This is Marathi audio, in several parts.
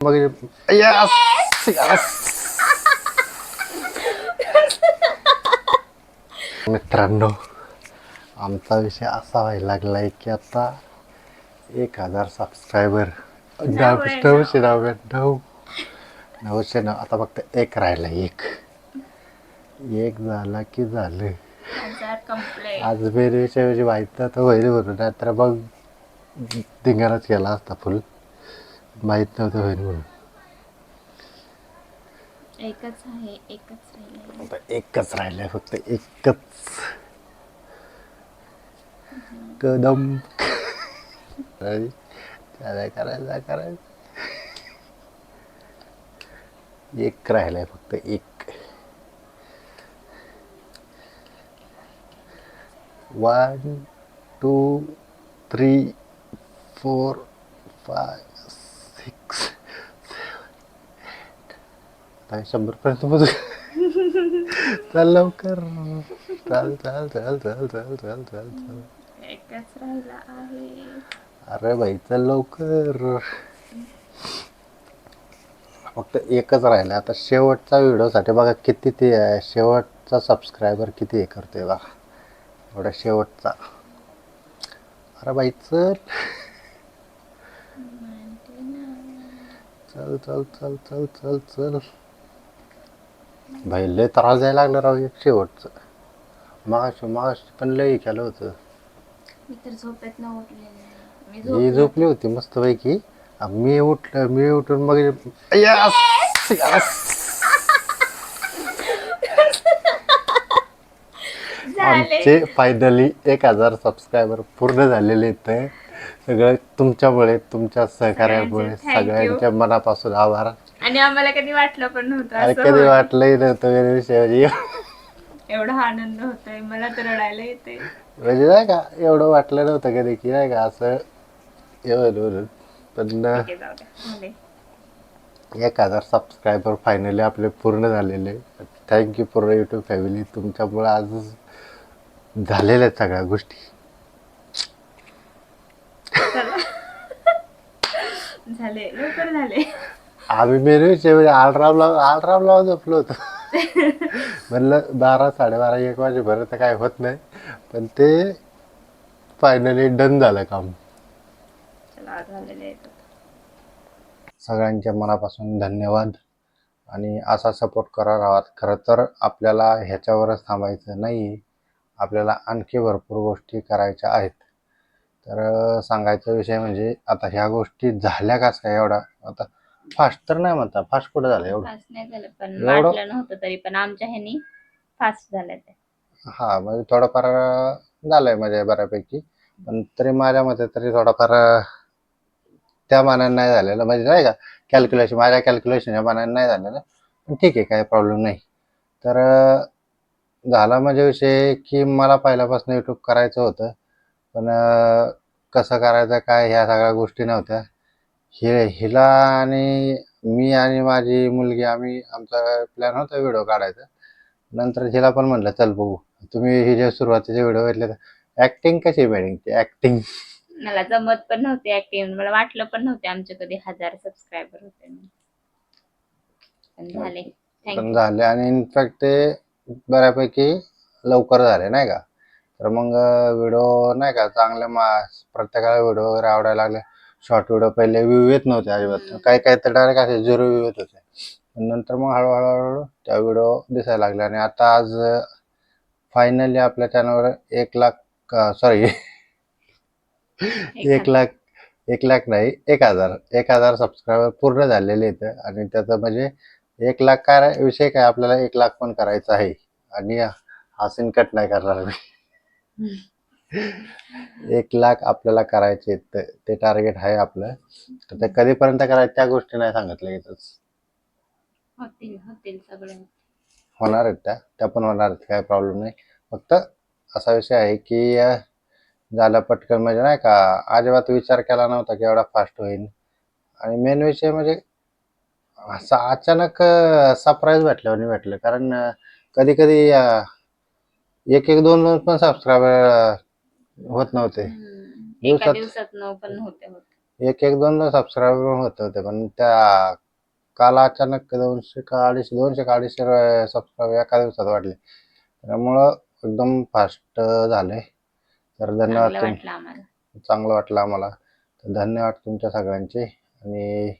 मग यस यस मित्रांनो, आमचा विषय असा व्हायला लागलाय की आता 1000 सबस्क्रायबर नऊशे आता फक्त एक राहिला. एक झाला की झालं. आज मेरे विषय म्हणजे माहीत नव्हतं होईल म्हणून, तर मग धिंगाणाच केला असता फुल. माहीत नव्हतं होईल म्हणून. एकच आहे, एकच राहिलंय. आता एकच राहिलंय, फक्त एकच कदम करायचं. एक राहिलाय, फक्त एक. 1 2 3 4 5 6 आता 100पर्यंत बघू. चल लवकर, चल. एकच राहिला आहे. अरे भाई चल लवकर. फक्त एकच राहिला आता. शेवटचा व्हिडिओसाठी बघा किती ते आहे. शेवटचा सबस्क्रायबर किती हे करतोय बघा, एवढा शेवटचा. अरे भाई चल. चल. भाई लय त्रास द्यायला लागला राव एक शेवटचं. मागाशी पण लय केलं होतं. मी तर झोपेत न उठलेले. ही झोपली होती मस्त पैकी. मी उठून मग यस आमचे फायनली 1000 सबस्क्रायबर पूर्ण झालेले आहेत. सगळं तुमच्यामुळे, तुमच्या सहकार्यामुळे. सगळ्यांच्या मनापासून आभार. आणि आम्हाला कधी वाटलं पण नव्हतं अरे असं कधी वाटलंही नव्हतं विषय. एवढा आनंद होतोय, मला तर रडायला येते. म्हणजे नाही का, एवढं वाटलं नव्हतं कधी की नाही का असं एवढं. पण 1000 सबस्क्रायबर फायनली आपले पूर्ण झालेले. थँक्यू पूर्ण यूट्यूब फॅमिली. तुमच्यामुळे आज झालेल्या आहेत सगळ्या गोष्टी. झाले, लवकर झाले. आम्ही मेरे विषय अलार्म लावून झोपलो होतो. म्हणलं 12 12:30 1 वाजेपर्यंत काय होत नाही, पण ते फायनली डन झालं काम. चला झालेले आहेत. सगळ्यांच्या मनापासून धन्यवाद. आणि असा सपोर्ट करत राहा. खरं तर आपल्याला ह्याच्यावरच थांबायचं नाही, आपल्याला आणखी भरपूर गोष्टी करायच्या आहेत. तर सांगायचा विषय म्हणजे आता ह्या गोष्टी झाल्या कसं काय एवढा. आता फास्ट तर नाही म्हणता, फास्ट कुठं झालं एवढं. फास्ट नाही झालं, पण वाटलं नव्हतं तरी पण आमच्या ह्यानी फास्ट झालं ते. हा म्हणजे थोडंफार झालंय म्हणजे बऱ्यापैकी, पण तरी माझ्या मते तरी थोडाफार त्या मानाने नाही झालेलं. म्हणजे नाही का कॅल्क्युलेशन, माझ्या कॅल्क्युलेशनच्या मानाने नाही झालेलं, पण ठीक आहे, काही प्रॉब्लेम नाही. तर झाला म्हणजे विषय की मला पहिल्यापासून यूट्यूब करायचं होतं, पण कसं करायचं काय ह्या सगळ्या गोष्टी नव्हत्या. हिला आणि मी आणि माझी मुलगी आम्ही आमचा प्लॅन होता व्हिडिओ काढायचा. नंतर हिला पण म्हटलं चल बघू. तुम्ही हे जे सुरुवातीचे व्हिडिओ घेतले तर ऍक्टिंग कशी पाहिजे, ऍक्टिंग मला जमत पण नव्हती ऍक्टिंग. मला वाटलं पण नव्हते आमचे कधी 1000 सबस्क्रायबर होते. पण झाले. आणि इनफॅक्ट ते बऱ्यापैकी लवकर झाले नाही का. तर मग व्हिडिओ नाही का चांगले प्रत्येकाला व्हिडिओ वगैरे आवडायला लागले. शॉर्ट व्हिडिओ पहिले व्ह्यू येत नव्हते अजिबात. काही तर डायरेक्ट असे 0 व्ह्यू येत होते. नंतर मग हळूहळू त्या व्हिडिओ दिसायला लागले. आणि आता आज फायनली आपल्या चॅनलवर 1 लाख सॉरी 1 लाख नाही 1000 सबस्क्रायबर पूर्ण झालेले आहेत. आणि त्याचं म्हणजे 1 लाख काय विषय काय, आपल्याला 1 लाख पण करायचं आहे. आणि हा सीन कट नाही करणार मी. 1 लाख आपल्याला करायचे, ते टार्गेट आहे आपलं. तर ते कधीपर्यंत करायचं त्या गोष्टी नाही सांगितलं इथंच. होतील सगळे होणार आहेत त्या पण होणार आहेत, काही प्रॉब्लेम नाही. फक्त असा विषय आहे की झालं पटकन म्हणजे नाही का, अजिबात विचार केला नव्हता की एवढा फास्ट होईल. आणि मेन विषय म्हणजे असं अचानक सरप्राईज भेटलं. कारण कधी कधी 1-2 पण सबस्क्रायबर होत नव्हते. एका दिवसात पण होते. एक एक दोन दोन सबस्क्रायबर होत होते, पण त्या काल अचानक 200 का 250 सबस्क्रायबर एका दिवसात वाढले. त्यामुळं एकदम फास्ट झाले. तर धन्यवाद चांगलं वाटलं आम्हाला. चांगलं वाटलं आम्हाला. तर धन्यवाद तुमच्या सगळ्यांचे. आणि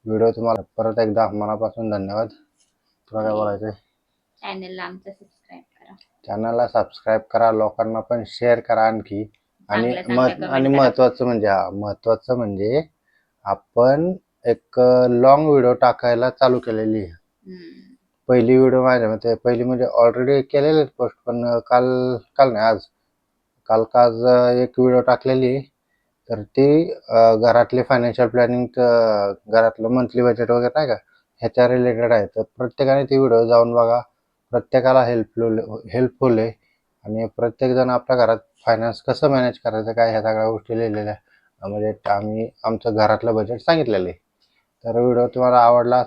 व्हिडिओ तुम्हाला परत एकदा मनापासून धन्यवाद. तुला काय बोलायचं? चॅनलला आमचं सबस्क्राईब करा. चॅनलला सबस्क्राईब करा, लोकांना पण शेअर करा आणखी. आणि चांगल्या comment करा. महत्वाचं म्हणजे आपण एक लॉंग व्हिडिओ टाकायला चालू केलेली आहे. हम्म. पहिली व्हिडिओ माझ्या मते पहिली म्हणजे ऑलरेडी केलेले पोस्ट, पण काल काल नाही आज एक व्हिडिओ टाकलेली. तर ती घरातले फायनान्शियल प्लॅनिंग, घरातलं मंथली बजेट वगैरे नाही का, ह्याच्या रिलेटेड आहे. तर प्रत्येकाने ती व्हिडिओ जाऊन बघा. प्रत्येकाला हेल्पफुल आहे. आणि प्रत्येकजण आपल्या घरात फायनान्स कसं मॅनेज करायचं काय ह्या सगळ्या गोष्टी लिहिलेल्या म्हणजे आम्ही आमचं घरातलं बजेट सांगितलेलं आहे. तर व्हिडिओ तुम्हाला आवडला असेल